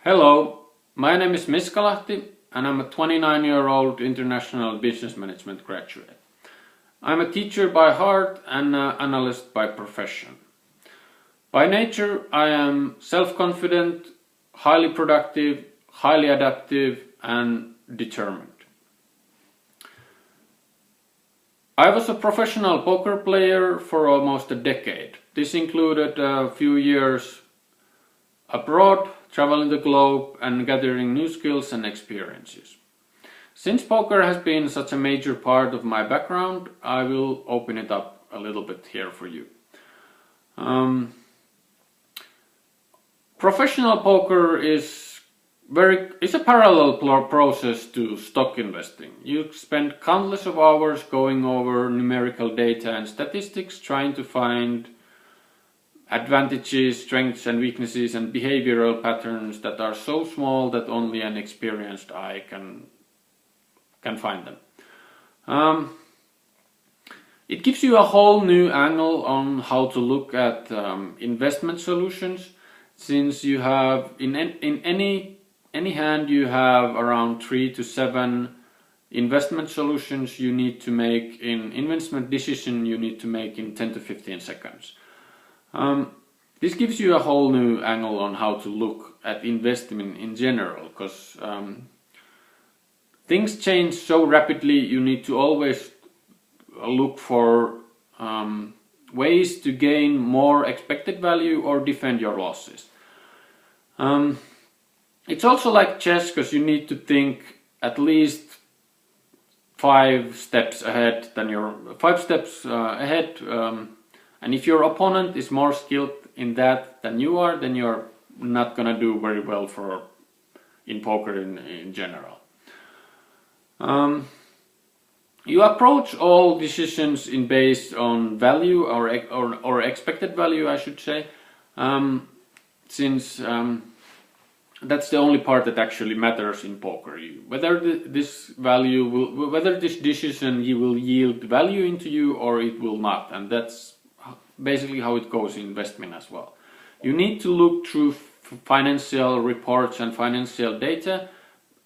Hello, my name is Miska Lahti and I'm a 29-year-old international business management graduate. I'm a teacher by heart and an analyst by profession. By nature, I am self-confident, highly productive, highly adaptive and determined. I was a professional poker player for almost a decade. This included a few years abroad, traveling the globe and gathering new skills and experiences. Since poker has been such a major part of my background, I will open it up a little bit here for you. Professional poker is a parallel process to stock investing. You spend countless of hours going over numerical data and statistics, trying to find advantages, strengths and weaknesses and behavioral patterns that are so small that only an experienced eye can find them. It gives you a whole new angle on how to look at investment solutions, since you have in any hand you have around 3 to 7 investment solutions you need to make in investment decision you need to make in 10 to 15 seconds. This gives you a whole new angle on how to look at investment in general, because things change so rapidly. You need to always look for ways to gain more expected value or defend your losses. It's also like chess, because you need to think at least 5 steps ahead than and if your opponent is more skilled in that than you are, then you're not gonna do very well in poker in general. You approach all decisions based on value or expected value, I should say, since that's the only part that actually matters in poker. Whether this decision will yield value into you or it will not, and that's basically how it goes in investment as well. You need to look through financial reports and financial data,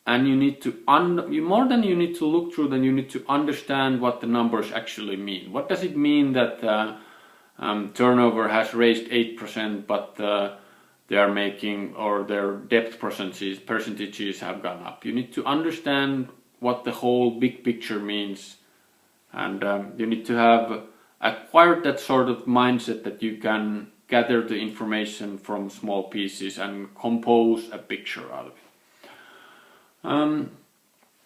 and you need to more than you need to look through them, you need to understand what the numbers actually mean. What does it mean that turnover has raised 8%, but they are making, or their debt percentages have gone up? You need to understand what the whole big picture means, and you need to have acquired that sort of mindset that you can gather the information from small pieces and compose a picture out of it.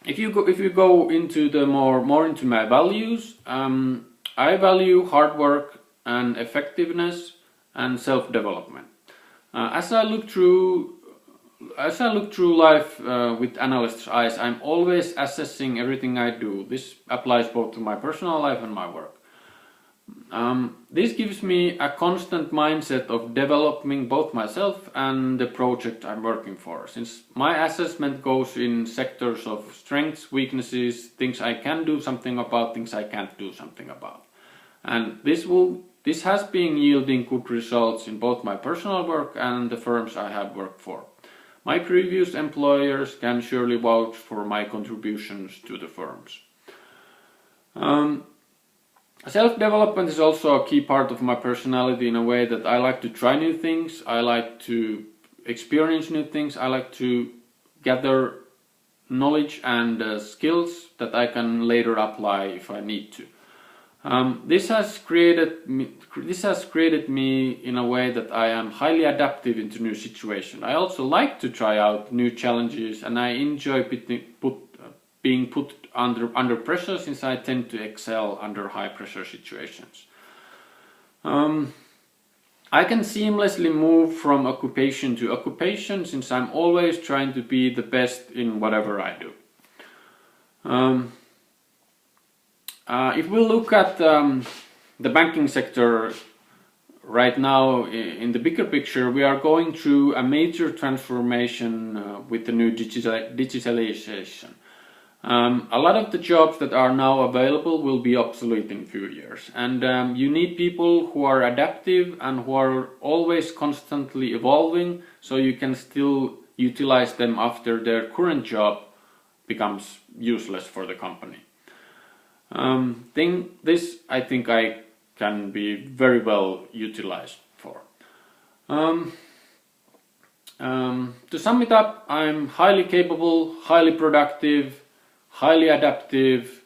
If you go into the more into my values, I value hard work and effectiveness and self-development. As I look through life with analyst's eyes, I'm always assessing everything I do. This applies both to my personal life and my work. This gives me a constant mindset of developing both myself and the project I'm working for, since my assessment goes in sectors of strengths, weaknesses, things I can do something about, things I can't do something about. And this has been yielding good results in both my personal work and the firms I have worked for. My previous employers can surely vouch for my contributions to the firms. Self-development is also a key part of my personality, in a way that I like to try new things, I like to experience new things, I like to gather knowledge and skills that I can later apply if I need to. This has created me in a way that I am highly adaptive into new situations. I also like to try out new challenges, and I enjoy being put under pressure, since I tend to excel under high pressure situations. I can seamlessly move from occupation to occupation, since I'm always trying to be the best in whatever I do. If we look at the banking sector right now, in the bigger picture, we are going through a major transformation with the new digitalization. A lot of the jobs that are now available will be obsolete in a few years, and you need people who are adaptive and who are always constantly evolving, so you can still utilize them after their current job becomes useless for the company. This I think I can be very well utilized for. To sum it up, I'm highly capable, highly productive, highly adaptive,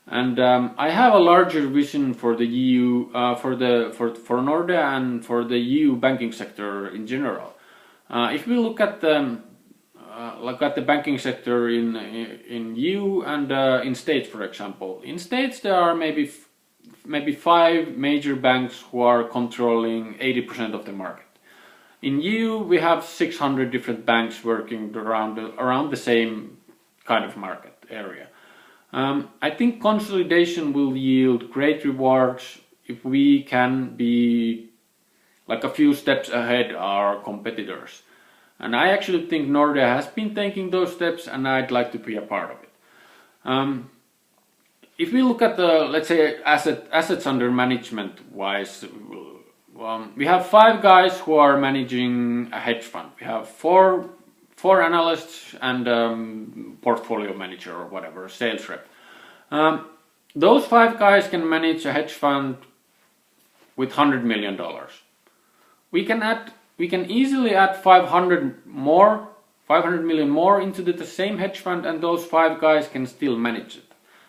and I have a larger vision for the EU, for Nordea and for the EU banking sector in general. If we look at the banking sector in EU and in States, for example, in States there are maybe 5 major banks who are controlling 80% of the market. In EU we have 600 different banks working around the same kind of market area. I think consolidation will yield great rewards if we can be like a few steps ahead our competitors. And I actually think Nordea has been taking those steps, and I'd like to be a part of it. If we look at the, let's say, assets under management wise, we have 5 guys who are managing a hedge fund. We have four analysts and portfolio manager or whatever, sales rep. Those 5 guys can manage a hedge fund with $100 million. We can easily add 500 million more into the same hedge fund, and those 5 guys can still manage it.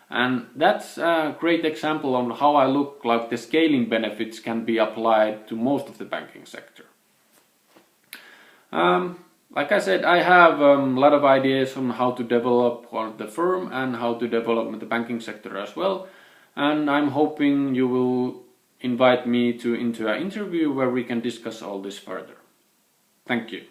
And that's a great example on how I look like the scaling benefits can be applied to most of the banking sector. Like I said, I have a lot of ideas on how to develop the firm and how to develop the banking sector as well. And I'm hoping you will invite me into an interview where we can discuss all this further. Thank you.